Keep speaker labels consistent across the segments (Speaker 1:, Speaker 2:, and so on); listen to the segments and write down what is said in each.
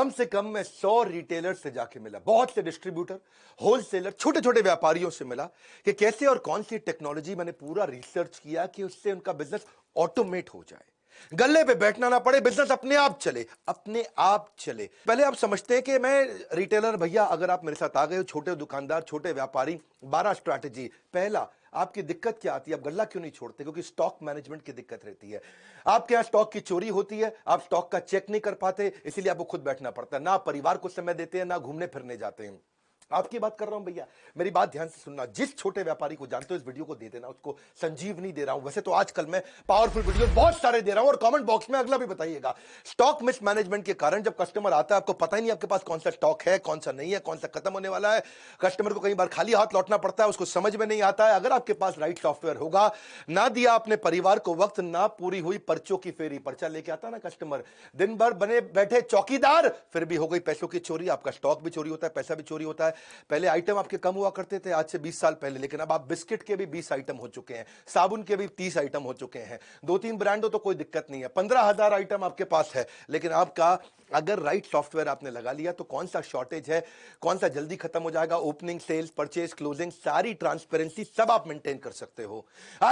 Speaker 1: कम से कम मैं 100 रिटेलर से जाके मिला, बहुत से डिस्ट्रीब्यूटर, होलसेलर, छोटे छोटे व्यापारियों से मिला कि कैसे और कौन सी टेक्नोलॉजी, मैंने पूरा रिसर्च किया कि उससे उनका बिजनेस ऑटोमेट हो जाए, गल्ले पे बैठना ना पड़े, बिजनेस अपने आप चले, अपने आप चले। पहले आप समझते हैं कि मैं रिटेलर भैया, अगर आप मेरे साथ आ गए हो, छोटे दुकानदार, छोटे व्यापारी, 12 स्ट्रैटेजी। पहला, आपकी दिक्कत क्या आती है, आप गल्ला क्यों नहीं छोड़ते? क्योंकि स्टॉक मैनेजमेंट की दिक्कत रहती है। आपके यहां स्टॉक की चोरी होती है, आप स्टॉक का चेक नहीं कर पाते, इसीलिए आपको खुद बैठना पड़ता है, ना परिवार को समय देते हैं, ना घूमने फिरने जाते हैं। आपकी बात कर रहा हूं भैया, मेरी बात ध्यान से सुनना। जिस छोटे व्यापारी को जानते हो इस वीडियो को दे देना, उसको संजीवनी दे रहा हूं। वैसे तो आजकल मैं पावरफुल वीडियो बहुत सारे दे रहा हूं, और कमेंट बॉक्स में अगला भी बताइएगा। स्टॉक मिसमैनेजमेंट के कारण जब कस्टमर आता है, आपको पता ही नहीं आपके पास कौन सा स्टॉक है, कौन सा नहीं है, कौन सा खत्म होने वाला है। कस्टमर को कई बार खाली हाथ लौटना पड़ता है, उसको समझ में नहीं आता है। अगर आपके पास राइट सॉफ्टवेयर होगा, ना दिया अपने परिवार को वक्त, ना पूरी हुई पर्चों की फेरी, पर्चा लेके आता ना कस्टमर, दिन भर बने बैठे चौकीदार, फिर भी हो गई पैसों की चोरी, आपका स्टॉक भी चोरी होता है, पैसा भी चोरी होता है। पहले आइटम आपके कम हुआ करते थे आज से 20 साल पहले, लेकिन अब आप बिस्किट के भी 20 आइटम हो चुके हैं, साबुन के भी 30 आइटम हो चुके हैं। 2-3 ब्रांड हो तो कोई दिक्कत नहीं है, 15,000 आइटम आपके पास है। लेकिन आपका अगर राइट सॉफ्टवेयर आपने लगा लिया तो कौन सा शॉर्टेज है, कौन सा जल्दी खत्म हो जाएगा, ओपनिंग, सेल्स, परचेज, क्लोजिंग, सारी ट्रांसपेरेंसी सब आप मेंटेन कर सकते हो।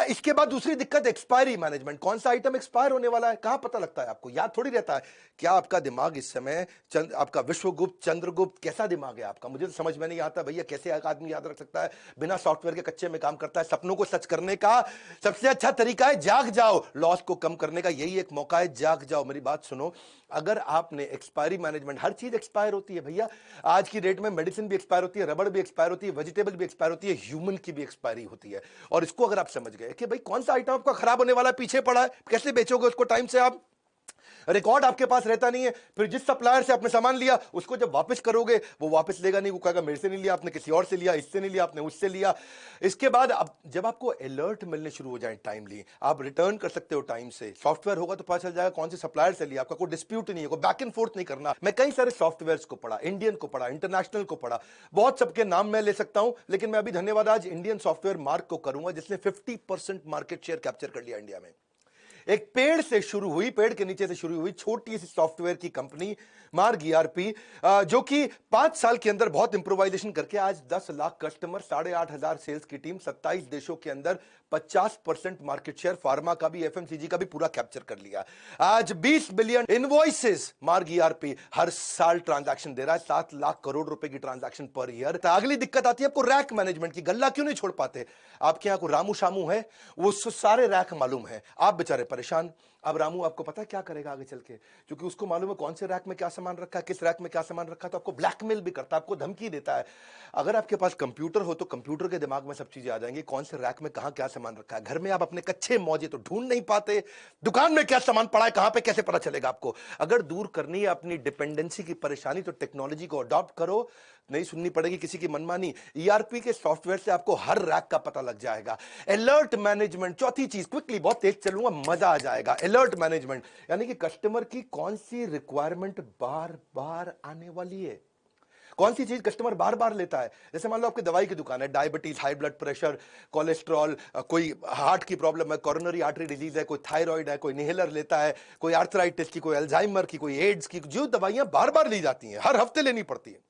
Speaker 1: इसके बाद दूसरी दिक्कत एक्सपायरी मैनेजमेंट। कौन सा आइटम एक्सपायर होने वाला है, कहां पता लगता है आपको? याद थोड़ी रहता है। क्या आपका दिमाग इस समय आपका विश्वगुप्त, चंद्रगुप्त, कैसा दिमाग है आपका? मुझे तो समझ में नहीं आता भैया, कैसे एक आदमी याद रख सकता है बिना सॉफ्टवेयर के, कच्चे में काम करता है। सपनों को सच करने का सबसे अच्छा तरीका है जाग जाओ, लॉस को कम करने का यही एक मौका है, जाग जाओ। मेरी बात सुनो, अगर आपने एक्सपायरी मैनेजमेंट, हर चीज एक्सपायर होती है भैया, आज की डेट में मेडिसिन भी एक्सपायर होती है, रबड़ भी एक्सपायर होती है, वेजिटेबल भी एक्सपायर होती है, ह्यूमन की भी एक्सपायरी होती है। और इसको अगर आप समझ गए कि भाई कौन सा आइटम आपका खराब होने वाला है, पीछे पड़ा है, कैसे बेचोगे उसको टाइम से, आप रिकॉर्ड आपके पास रहता नहीं है। फिर जिस सप्लायर से आपने सामान लिया, उसको जब वापस करोगे, वो वापस लेगा नहीं, वो कहेगा मेरे से नहीं लिया आपने, किसी और से लिया, इससे नहीं लिया आपने, उससे लिया। इसके बाद अब जब आपको अलर्ट मिलने शुरू हो जाए टाइमली, आप रिटर्न कर सकते हो टाइम से। सॉफ्टवेयर होगा तो पता चल जाएगा कौन से सप्लायर से लिया, आपका कोई डिस्प्यूट नहीं है, कोई बैक एंड फोर्थ नहीं करना। मैं कई सारे सॉफ्टवेयर को पढ़ा, इंडियन को पढ़ा, इंटरनेशनल को पढ़ा, बहुत सबके नाम मैं ले सकता हूं, लेकिन मैं अभी धन्यवाद आज इंडियन सॉफ्टवेयर मार्क को करूंगा, जिसने 50% मार्केट शेयर कैप्चर कर लिया इंडिया में। एक पेड़ से शुरू हुई, पेड़ के नीचे से शुरू हुई छोटी सी सॉफ्टवेयर की कंपनी मार्ग ईआरपी, जो कि 5 साल के अंदर बहुत इंप्रोवाइजेशन करके आज 10 लाख कस्टमर, 8,500 सेल्स की टीम, 27 देशों के अंदर 50% मार्केट शेयर, फार्मा का भी, एफएमसीजी का भी पूरा कैप्चर कर लिया। आज 20 बिलियन इनवॉइसेस मार्ग ईआरपी हर साल ट्रांजैक्शन दे रहा है, 7 लाख करोड़ रुपए की ट्रांजैक्शन पर ईयर। तो अगली दिक्कत आती है आपको रैक मैनेजमेंट की। गल्ला क्यों नहीं छोड़ पाते? आपके यहां को रामू शामू है, वो सारे रैक मालूम है, आप बेचारे परेशान। अब रामू आपको पता है क्या करेगा आगे चल के, क्योंकि उसको मालूम है कौन से रैक में क्या सामान रखा है, किस रैक में क्या सामान रखा है, तो आपको ब्लैकमेल भी करता है, आपको धमकी देता है। अगर आपके पास कंप्यूटर हो तो कंप्यूटर के दिमाग में सब चीजें आ जाएंगी, कौन से रैक में कहां क्या सामान रखा है। घर में आप अपने कच्चे मौजे तो ढूंढ नहीं पाते, दुकान में क्या सामान पड़ा है, कहां पे कैसे पता चलेगा आपको? अगर दूर करनी है अपनी डिपेंडेंसी की परेशानी, तो टेक्नोलॉजी को अडॉप्ट करो, नहीं सुननी पड़ेगी किसी की मनमानी। ईआरपी के सॉफ्टवेयर से आपको हर रैक का पता लग जाएगा। अलर्ट मैनेजमेंट, चौथी चीज, क्विकली, बहुत तेज चलूंगा, मजा आ जाएगा। अलर्ट मैनेजमेंट यानी कि कस्टमर की कौन सी रिक्वायरमेंट बार बार आने वाली है, कौन सी चीज कस्टमर बार बार लेता है। जैसे मान लो आपकी दवाई की दुकान है, diabetes, high blood pressure, cholesterol, कोई हार्ट की प्रॉब्लम है, कोरोनरी आर्टरी डिजीज है, कोई थायराइड है, कोई इनहेलर लेता है, कोई आर्थराइटिस की, कोई अल्जाइमर की, कोई एड्स की, जो दवाइयां बार बार ली जाती हैं, हर हफ्ते लेनी पड़ती है।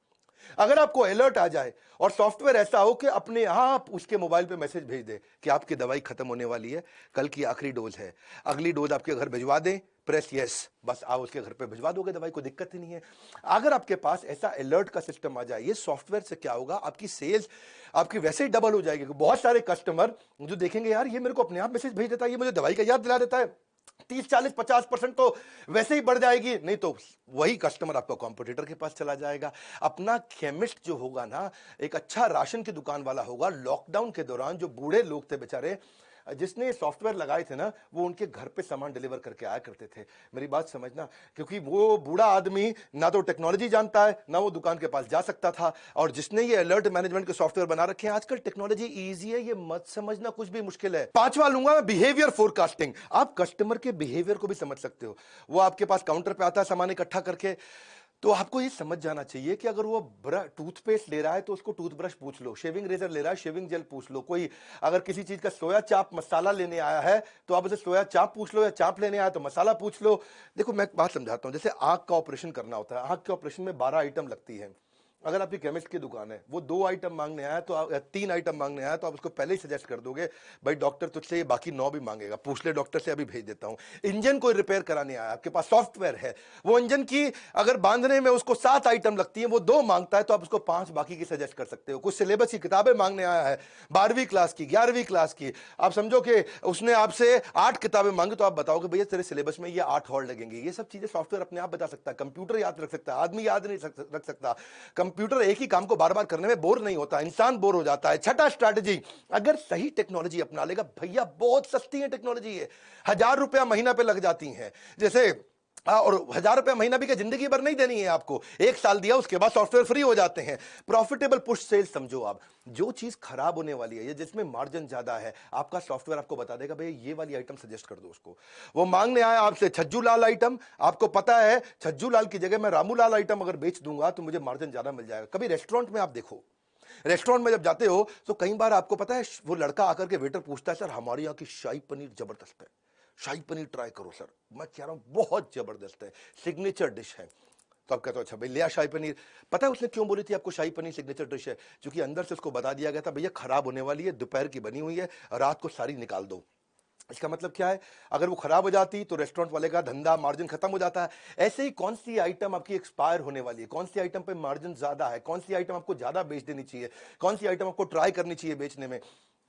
Speaker 1: अगर आपको अलर्ट आ जाए और सॉफ्टवेयर ऐसा हो कि अपने आप उसके मोबाइल पे मैसेज भेज दे कि आपकी दवाई खत्म होने वाली है, कल की आखिरी डोज है, अगली डोज आपके घर भिजवा दें, प्रेस यस, बस आप उसके घर पे भिजवा दोगे दवाई, कोई दिक्कत ही नहीं है। अगर आपके पास ऐसा अलर्ट का सिस्टम आ जाए, ये सॉफ्टवेयर से क्या होगा, आपकी सेल्स आपकी वैसे ही डबल हो जाएगी। बहुत सारे कस्टमर जो देखेंगे यार ये मेरे को अपने आप मैसेज भेज देता है, ये मुझे दवाई का याद दिला देता है, 30-40-50% तो वैसे ही बढ़ जाएगी। नहीं तो वही कस्टमर आपका कॉम्पिटिटर के पास चला जाएगा। अपना केमिस्ट जो होगा ना, एक अच्छा राशन की दुकान वाला होगा, लॉकडाउन के दौरान जो बूढ़े लोग थे बेचारे, जिसने सॉफ्टवेयर लगाए थे ना, वो उनके घर पे सामान डिलीवर करके आया करते थे। मेरी बात समझना, क्योंकि वो बूढ़ा आदमी ना तो टेक्नोलॉजी जानता है, ना वो दुकान के पास जा सकता था। और जिसने ये अलर्ट मैनेजमेंट के सॉफ्टवेयर बना रखे हैं, आजकल टेक्नोलॉजी इजी है, ये मत समझना कुछ भी मुश्किल है। पांचवा लूंगा मैं, बिहेवियर फोरकास्टिंग। आप कस्टमर के बिहेवियर को भी समझ सकते हो। वो आपके पास काउंटर पे आता है सामान इकट्ठा करके, तो आपको ये समझ जाना चाहिए कि अगर वो टूथपेस्ट ले रहा है तो उसको टूथब्रश पूछ लो, शेविंग रेजर ले रहा है शेविंग जेल पूछ लो, कोई अगर किसी चीज का सोया चाप मसाला लेने आया है तो आप उसे सोया चाप पूछ लो, या चाप लेने आया तो मसाला पूछ लो। देखो मैं एक बात समझाता हूँ, जैसे आंख का ऑपरेशन करना होता है, आंख के ऑपरेशन में 12 आइटम लगती है। अगर आपकी केमिस्ट की दुकान है, वो 2 आइटम मांगने आया तो या 3 आइटम मांगने आया तो आप उसको पहले ही सजेस्ट कर दोगे भाई डॉक्टर तुझसे ये बाकी 9 भी मांगेगा, पूछ ले डॉक्टर से, अभी भेज देता हूं। इंजन कोई रिपेयर कराने आया, आपके पास सॉफ्टवेयर है, वो इंजन की अगर बांधने में उसको 7 आइटम लगती है, वो 2 मांगता है तो आप उसको 5 बाकी की सजेस्ट कर सकते हो। कुछ सिलेबस की किताबें मांगने आया है, 12वीं क्लास की 11वीं क्लास की, आप समझो कि उसने आपसे 8 किताबें मांगी तो आप बताओगे भैया तेरे सिलेबस में ये 8 और लगेंगे। ये सब चीजें सॉफ्टवेयर अपने आप बता सकता है, कंप्यूटर याद रख सकता है, आदमी याद नहीं रख सकता। कंप्यूटर एक ही काम को बार बार करने में बोर नहीं होता, इंसान बोर हो जाता है। छठा स्ट्रैटेजी, अगर सही टेक्नोलॉजी अपना लेगा, भैया बहुत सस्ती है टेक्नोलॉजी है, 1000 रुपया महीना पे लग जाती है। जैसे और 1000 रुपया महीना भी क्या जिंदगी भर नहीं देनी है आपको, 1 साल दिया उसके बाद सॉफ्टवेयर फ्री हो जाते हैं। प्रॉफिटेबल पुश सेल्स समझो आप, जो चीज खराब होने वाली है या जिसमें मार्जिन ज्यादा है, आपका सॉफ्टवेयर आपको बता देगा भाई ये वाली आइटम सजेस्ट कर दो उसको। वो मांगने आया आपसे छज्जू लाल आइटम, आपको पता है छज्जू लाल की जगह मैं रामू लाल आइटम अगर बेच दूंगा तो मुझे मार्जिन ज्यादा मिल जाएगा। कभी रेस्टोरेंट में आप देखो, रेस्टोरेंट में जब जाते हो तो कई बार आपको पता है वो लड़का आकर के वेटर पूछता है सर हमारे यहाँ की शाही पनीर जबरदस्त है, शाही पनीर ट्राई करो सर। मैं कह रहा हूं बहुत जबरदस्त है, सिग्नेचर डिश है। तो आप कहते हो अच्छा भाई लिया शाही पनीर। पता है उसने क्यों बोली थी आपको शाही पनीर सिग्नेचर डिश है? क्योंकि अंदर से उसको बता दिया गया था भैया खराब होने वाली है, दोपहर की बनी हुई है, रात को सारी निकाल दो। इसका मतलब क्या है, अगर वो खराब हो जाती तो रेस्टोरेंट वाले का धंधा मार्जिन खत्म हो जाता है। ऐसे ही कौन सी आइटम आपकी एक्सपायर होने वाली है, कौन सी आइटम पे मार्जिन ज्यादा है, कौन सी आइटम आपको ज्यादा बेच देनी चाहिए, कौन सी आइटम आपको ट्राई करनी चाहिए बेचने में,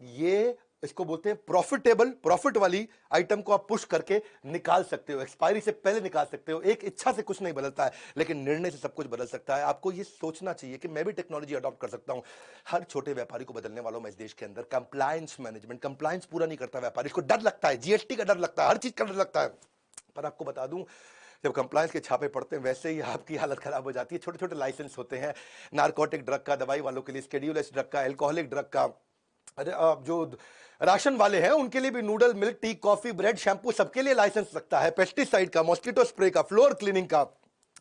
Speaker 1: ये इसको बोलते हैं प्रॉफिटेबल। प्रॉफिट वाली आइटम को आप पुश करके निकाल सकते हो, एक्सपायरी से पहले निकाल सकते हो। एक इच्छा से कुछ नहीं बदलता है, लेकिन निर्णय से सब कुछ बदल सकता है। आपको ये सोचना चाहिए कि मैं भी टेक्नोलॉजी अडॉप्ट कर सकता हूं। हर छोटे व्यापारी को बदलने वालों में इस देश के अंदर कंप्लायंस मैनेजमेंट, कंप्लायंस पूरा नहीं करता व्यापारी, इसको डर लगता है, जीएसटी का डर लगता है, हर चीज का डर लगता है। पर आपको बता दूं, जब कंप्लायंस के छापे पड़ते हैं वैसे ही आपकी हालत खराब हो जाती है। छोटे छोटे लाइसेंस होते हैं, नारकोटिक ड्रग का, दवाई वालों के लिए स्केड्यूल एस ड्रग का, एल्कोहलिक ड्रग का, अरे जो राशन वाले हैं उनके लिए भी noodle, milk, tea, coffee, bread, shampoo सबके लिए लाइसेंस लगता है, पेस्टिसाइड का, मॉस्किटो स्प्रे का, फ्लोर क्लीनिंग का।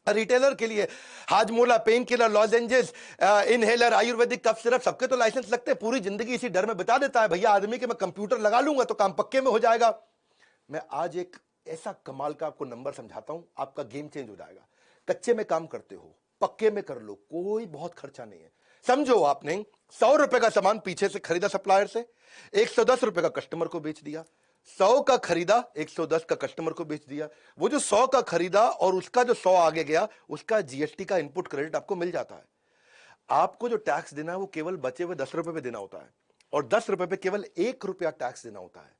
Speaker 1: रिटेलर के लिए Hajmola, pain killer, lozenges, inhaler, ayurvedic cough syrup, सबके तो लाइसेंस लगते हैं। पूरी जिंदगी इसी डर में बिता देता है भैया आदमी कि मैं कंप्यूटर लगा लूंगा तो काम पक्के में हो जाएगा। मैं आज एक ऐसा कमाल का आपको नंबर समझाता हूं, आपका गेम चेंज हो जाएगा। कच्चे में काम करते हो, पक्के में कर लो, कोई बहुत खर्चा नहीं है। समझो आपने 100 रुपए का सामान पीछे से खरीदा सप्लायर से, 110 रुपए का कस्टमर को बेच दिया। 100 का खरीदा, 110 का कस्टमर को बेच दिया। वो जो 100 का खरीदा और उसका जो 100 आगे गया, उसका जीएसटी का इनपुट क्रेडिट आपको मिल जाता है। आपको जो टैक्स देना है वो केवल बचे हुए 10 रुपए पे देना होता है, और 10 रुपए पे केवल 1 रुपया टैक्स देना होता है।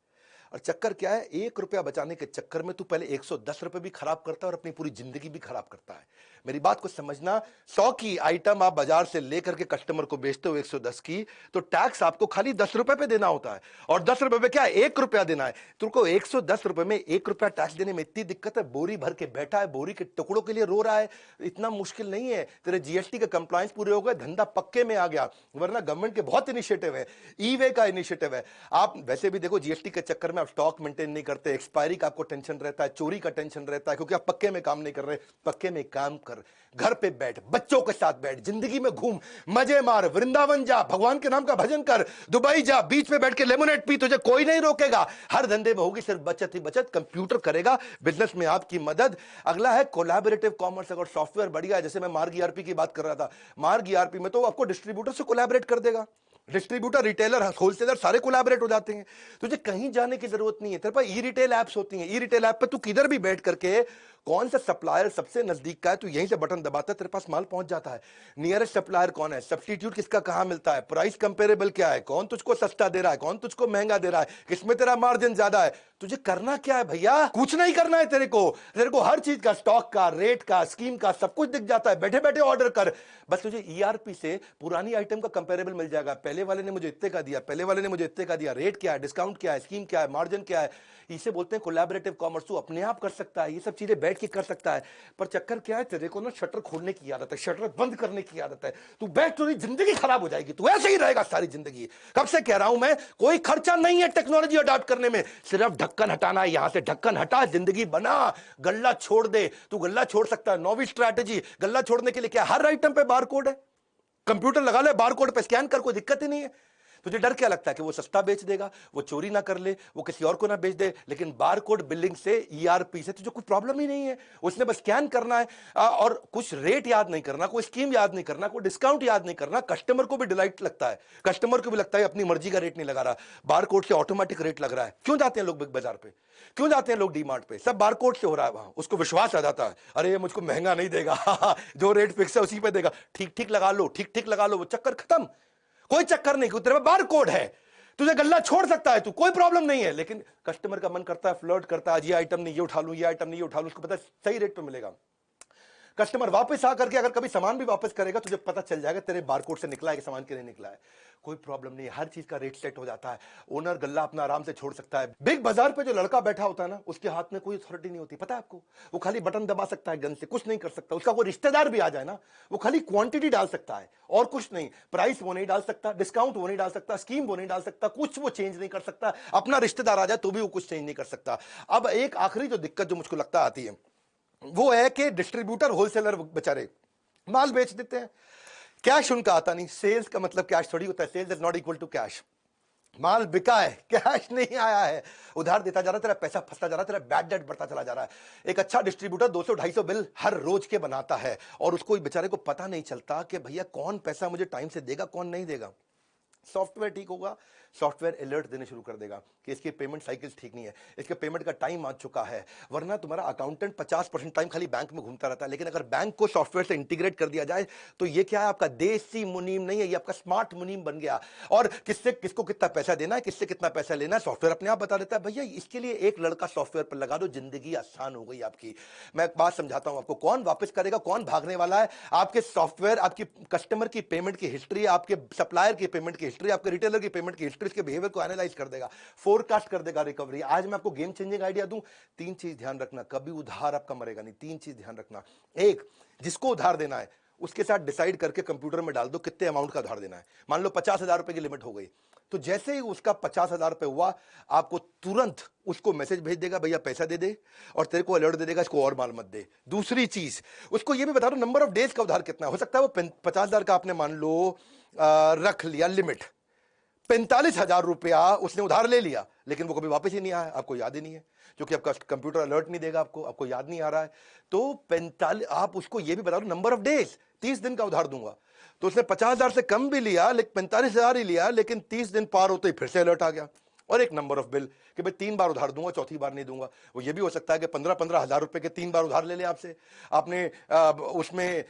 Speaker 1: और चक्कर क्या है, 1 रुपया बचाने के चक्कर में तू पहले 110 रुपए भी खराब करता है और अपनी पूरी जिंदगी भी खराब करता है। मेरी बात को समझना, 100 की आइटम आप बाजार से लेकर के कस्टमर को बेचते हो 110 की, तो टैक्स आपको खाली 10 रुपए पे देना होता है। और 10 रुपए पे क्या 1 रुपया देना है तुमको। 110 रुपए में 1 रुपया टैक्स देने में इतनी दिक्कत है, बोरी भर के बैठा है, बोरी के टुकड़ों के लिए रो रहा है। इतना मुश्किल नहीं है, तेरे जीएसटी के कंप्लायंस पूरे हो गए, धंधा पक्के में आ गया। वरना गवर्नमेंट के बहुत इनिशिएटिव है, ई वे का इनिशिएटिव है। आप वैसे भी देखो जीएसटी के चक्कर में आप स्टॉक मेंटेन नहीं करते, एक्सपायरी का आपको टेंशन रहता है, चोरी का टेंशन रहता है, क्योंकि आप पक्के में काम नहीं कर रहे। पक्के में काम कर, घर पे बैठ, बच्चों के साथ बैठ, जिंदगी में घूम, मजे मार, वृंदावन जा, भगवान के नाम का भजन कर, दुबई जा, बीच में बैठ के लेमोनेड पी, तुझे कोई नहीं रोकेगा। हर धंधे में होगी सिर्फ बचत ही बचत, कंप्यूटर करेगा बिजनेस में आपकी मदद। अगला है कोलैबोरेटिव कॉमर्स। अगर सॉफ्टवेयर बढ़िया है, जैसे मैं मार्ग ईआरपी की बात कर रहा था, मार्ग ईआरपी में तो आपको डिस्ट्रीब्यूटर से कोलैबोरेट कर देगा। डिस्ट्रीब्यूटर, रिटेलर, होलसेलर सारे कोलैबोरेट हो जाते हैं। तुझे कहीं जाने की जरूरत नहीं है, तेरे पास ई रिटेल एप्स होती हैं। ई रिटेल ऐप पे तू किधर भी बैठ करके कौन सा सप्लायर सबसे नजदीक का है, तू यहीं से बटन दबाता है, तेरे पास माल पहुंच जाता है। नियरेस्ट सप्लायर कौन है, सब्स्टिट्यूट किसका कहां मिलता है, प्राइस कंपेरेबल क्या है, कौन तुझको सस्ता दे रहा है, कौन तुझको महंगा दे रहा है, किसमें तेरा मार्जिन ज्यादा है। तुझे करना क्या है भैया, कुछ नहीं करना है तेरे को। तेरे को हर चीज का, स्टॉक का, रेट का, स्कीम का सब कुछ दिख जाता है, बैठे बैठे ऑर्डर कर। बस तुझे ईआरपी से पुरानी आइटम का कंपेरेबल मिल जाएगा, पहले वाले ने मुझे इतने का दिया, पहले वाले ने मुझे इतने का दिया, रेट क्या है, डिस्काउंट क्या है, स्कीम क्या है, मार्जिन क्या है। इसे बोलते हैं कोलैबोरेटिव कॉमर्स। तू अपने आप कर सकता है ये सब चीजें बैठ बैठ के कर सकता है। पर चक्कर क्या है, तेरे को ना शटर खोलने की आदत है, शटर बंद करने की आदत है। तू बैठ, तो जिंदगी खराब हो जाएगी, तू ऐसे ही रहेगा सारी जिंदगी। कब से कह रहा हूं मैं, कोई खर्चा नहीं है टेक्नोलॉजी अडॉप्ट करने में, सिर्फ ढक्कन हटाना है। यहां से ढक्कन हटा, जिंदगी बना, गल्ला छोड़ दे। तू गल्ला छोड़ सकता है, नौवीं स्ट्रैटेजी। गल्ला छोड़ने के लिए क्या, हर आइटम पे बारकोड है, कंप्यूटर लगा ले, बारकोड पे स्कैन कर, कोई दिक्कत ही नहीं है। तुझे डर क्या लगता है कि वो सस्ता बेच देगा, वो चोरी ना कर ले, वो किसी और को ना बेच दे? लेकिन बारकोड बिलिंग से, ईआरपी से तुझे कोई प्रॉब्लम ही नहीं है। उसने बस स्कैन करना है और कुछ रेट याद नहीं करना, कोई स्कीम याद नहीं करना, कोई डिस्काउंट याद नहीं करना। कस्टमर को भी डिलाइट लगता है, कस्टमर को भी लगता है अपनी मर्जी का रेट नहीं लगा रहा, बारकोड से ऑटोमेटिक रेट लग रहा है। क्यों जाते हैं लोग बिग बाजार पे, क्यों जाते हैं लोग डीमार्ट पे? सब बारकोड से हो रहा है वहां, उसको विश्वास आ जाता है, अरे ये मुझको महंगा नहीं देगा जो रेट फिक्स है उसी पे देगा, ठीक ठीक लगा लो, ठीक ठीक लगा लो, वो चक्कर खत्म। कोई चक्कर नहीं, क्यों? तेरे में बारकोड है, तुझे गल्ला छोड़ सकता है तू, कोई प्रॉब्लम नहीं है। लेकिन कस्टमर का मन करता है, फ्लर्ट करता है, ये आइटम नहीं ये उठा लूं, ये आइटम नहीं ये उठा लूं, उसको पता है सही रेट पे मिलेगा। कस्टमर वापस आकर के अगर कभी सामान भी वापस करेगा, तुझे पता चल जाएगा तेरे बारकोड से निकला है कि सामान के नहीं निकला है। कोई प्रॉब्लम नहीं है, हर चीज का रेट सेट हो जाता है, ओनर गल्ला अपना आराम से छोड़ सकता है। बिग बाजार पे जो लड़का बैठा होता है ना, उसके हाथ में कोई अथॉरिटी नहीं होती, पता है आपको? वो खाली बटन दबा सकता है, गन से कुछ नहीं कर सकता। उसका कोई रिश्तेदार भी आ जाए ना, वो खाली क्वांटिटी डाल सकता है और कुछ नहीं। प्राइस वो नहीं डाल सकता, डिस्काउंट वो नहीं डाल सकता, स्कीम वो नहीं डाल सकता, कुछ वो चेंज नहीं कर सकता। अपना रिश्तेदार आ जाए तो भी वो कुछ चेंज नहीं कर सकता। अब एक आखिरी जो दिक्कत जो मुझको लगता आती है, वो है कि डिस्ट्रीब्यूटर होलसेलर बेचारे माल बेच देते हैं, कैश उनका आता नहीं। सेल्स का मतलब कैश थोड़ी होता है, sales is not equal to cash. माल बिका है, कैश नहीं आया है, उधार देता जा रहा है, तेरा पैसा फंसता जा रहा है, तेरा बैड डेट बढ़ता चला जा रहा है। एक अच्छा डिस्ट्रीब्यूटर 200-250 बिल हर रोज के बनाता है और उसको बेचारे को पता नहीं चलता कि भैया कौन पैसा मुझे टाइम से देगा, कौन नहीं देगा। सॉफ्टवेयर ठीक होगा, सॉफ्टवेयर अलर्ट देने शुरू कर देगा कि इसकी पेमेंट साइकिल ठीक नहीं है, इसके पेमेंट का टाइम आ चुका है। वरना तुम्हारा अकाउंटेंट 50% टाइम खाली बैंक में घूमता रहता है। लेकिन अगर बैंक को सॉफ्टवेयर से इंटीग्रेट कर दिया जाए तो ये क्या है, आपका देसी मुनीम नहीं है, ये आपका स्मार्ट मुनीम बन गया। और किससे किसको कितना पैसा देना है, किससे कितना पैसा लेना है, सॉफ्टवेयर अपने आप बता देता है। भैया इसके लिए एक लड़का सॉफ्टवेयर पर लगा दो, जिंदगी आसान हो गई आपकी। मैं एक बात समझाता हूं आपको, कौन वापस करेगा, कौन भागने वाला है? आपके सॉफ्टवेयर आपकी कस्टमर की पेमेंट की हिस्ट्री, आपके सप्लायर की पेमेंट की हिस्ट्री, आपके रिटेलर की पेमेंट की हिस्ट्री, इसके बिहेवियर को एनालाइज कर देगा, फोरकास्ट कर देगा रिकवरी। आज मैं आपको गेम चेंजिंग आइडिया दूं, 3 चीज ध्यान रखना, कभी उधार आपका मरेगा नहीं। 3 चीज ध्यान रखना। एक, जिसको उधार देना है उसके साथ डिसाइड करके कंप्यूटर में डाल दो कितने अमाउंट का उधार देना है। मान लो 50,000 रुपए की लिमिट हो गई, तो जैसे ही उसका 50,000 रुपए हुआ, आपको तुरंत उसको मैसेज भेज देगा, भैया पैसा दे दे, और तेरे को अलर्ट दे देगा इसको और माल मत दे। दूसरी चीज, उसको ये भी बता दो नंबर ऑफ डेज का उधार कितना हो सकता है। वो 50,000 का आपने मान लो रख लिया लिमिट, 45,000 रुपया उसने उधार ले लिया, लेकिन वो कभी वापस ही नहीं आया, आपको याद ही नहीं है, क्योंकि आपका कंप्यूटर अलर्ट नहीं देगा, आपको याद नहीं आ रहा है। तो 45, आप उसको ये भी बता दो नंबर ऑफ डेज, 30 दिन का उधार दूंगा। तो उसने 50,000 से कम भी लिया, लेकिन 45,000 ही लिया, लेकिन 30 दिन पार होते ही फिर से अलर्ट आ गया। और एक नंबर ऑफ बिल कि भाई 3 बार उधार दूंगा, चौथी बार नहीं दूंगा। वो ये भी हो सकता है कि 15-15 हजार रुपए के 3 बार उधार ले ले आपसे, आपने उसमें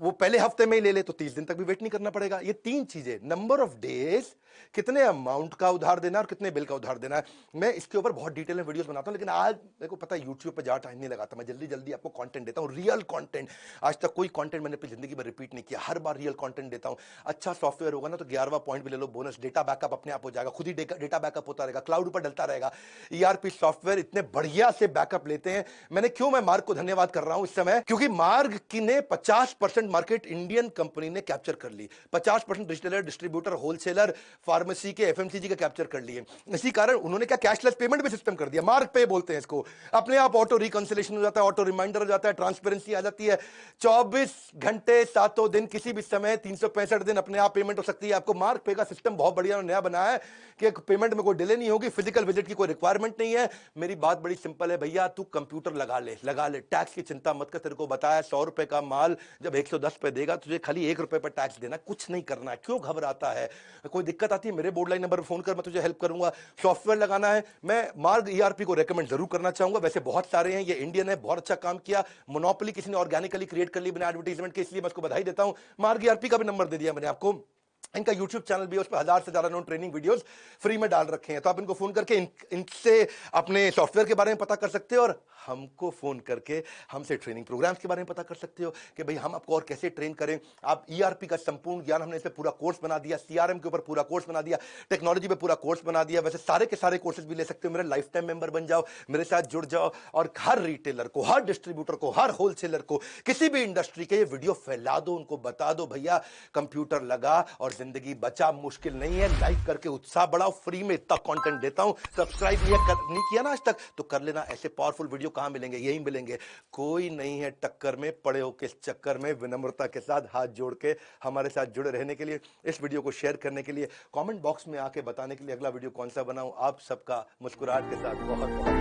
Speaker 1: वो पहले हफ्ते में ही ले ले, तो 30 दिन तक भी वेट नहीं करना पड़ेगा। ये 3 चीजें, नंबर ऑफ डेज, कितने अमाउंट का उधार देना और कितने बिल का उधार देना है। मैं इसके ऊपर बहुत डिटेल में वीडियोस बनाता हूं, लेकिन आज मेरे को पता है यूट्यूब पे ज्यादा टाइम नहीं लगाता, मैं जल्दी जल्दी आपको कंटेंट देता हूं, रियल कंटेंट। आज तक कोई कंटेंट मैंने अपनी जिंदगी में रिपीट नहीं किया, हर बार रियल कंटेंट देता हूं। अच्छा सॉफ्टवेयर होगा ना तो 11वां पॉइंट भी ले लो बोनस, डेटा बैकअप अपने आप हो जाएगा, खुद ही डेटा बैकअप होता रहेगा, क्लाउड पर डलता रहेगा। ईआरपी सॉफ्टवेयर इतने बढ़िया से बैकअप लेते हैं। मैं मार्ग को धन्यवाद कर रहा हूं इस समय, क्योंकि मार्ग की ने 50% मार्केट इंडियन कंपनी ने कैप्चर कर ली, 50% रिटेलर, डिस्ट्रीब्यूटर, होलसेलर, फार्मेसी के, एफएमसीजी के कैप्चर कर लिए। इसी कारण उन्होंने क्या कैशलेस पेमेंट भी सिस्टम कर दिया, मार्ग पे बोलते हैं इसको। अपने आप ऑटो रिकंसिलेशन हो जाता है, ऑटो रिमाइंडर हो जाता है, ट्रांसपेरेंसी आ जाती है। 24 घंटे 7 दिन किसी भी समय 365 दिन अपने आप पेमेंट हो सकती है। आपको मार्ग पे का सिस्टम बहुत बढ़िया नया बनाया है कि पेमेंट में कोई डिले नहीं होगी, फिजिकल विजिट की कोई रिक्वायरमेंट नहीं है। मेरी बात बड़ी सिंपल है भैया, तू कंप्यूटर लगा ले, टैक्स की चिंता मत कर। तेरे को बताया 100 रुपए का माल जब 110 पे देगा, तुझे खाली 1 रुपए पर टैक्स देना, कुछ नहीं करना है। क्यों घबराता है? कोई दिक्कत आती है मेरे बोर्ड लाइन नंबर पर फोन कर, मैं तुझे हेल्प करूंगा। सॉफ्टवेयर लगाना है, मैं मार्ग ईआरपी को रेकमेंड जरूर करना चाहूंगा। वैसे बहुत सारे हैं, ये इंडियन है, बहुत अच्छा काम किया, मोनोपोली किसी ने ऑर्गेनिकली क्रिएट कर ली बिना एडवर्टाइजमेंट के, इसलिए मैं उसको बधाई देता हूं। मार्ग ईआरपी का भी नंबर दे दिया मैंने आपको, इनका YouTube चैनल भी है, उस पर 1000 से ज्यादा नॉन ट्रेनिंग वीडियोस फ्री में डाल रखे हैं। तो आप इनको फोन करके इनसे अपने सॉफ्टवेयर के बारे में पता कर सकते हो और हमको फोन करके हमसे ट्रेनिंग प्रोग्राम्स के बारे में पता कर सकते हो कि भाई हम आपको और कैसे ट्रेन करें। आप ERP का संपूर्ण ज्ञान, हमने इस पे पूरा कोर्स बना दिया, CRM के ऊपर पूरा कोर्स बना दिया, टेक्नोलॉजी पे पूरा कोर्स बना दिया। वैसे सारे के सारे कोर्सेज भी ले सकते हो। मेरे लाइफ टाइम मेंबर बन जाओ, मेरे साथ जुड़ जाओ और हर रिटेलर को, हर डिस्ट्रीब्यूटर को, हर होलसेलर को, किसी भी इंडस्ट्री के ये वीडियो फैला दो, उनको बता दो भैया कंप्यूटर लगा और जिंदगी बचा। मुश्किल नहीं है, लाइक करके उत्साह बढ़ाओ। फ्री में इतना कंटेंट देता हूं, सब्सक्राइब नहीं किया ना आज तक तो कर लेना। ऐसे पावरफुल वीडियो कहां मिलेंगे? यही मिलेंगे। कोई नहीं है टक्कर में, पड़े हो किस चक्कर में। विनम्रता के साथ हाथ जोड़ के हमारे साथ जुड़े रहने के लिए, इस वीडियो को शेयर करने के लिए, कमेंट बॉक्स में आके बताने के लिए अगला वीडियो कौन सा बनाऊं। आप सबका मुस्कुराहट के साथ बहुत बहुत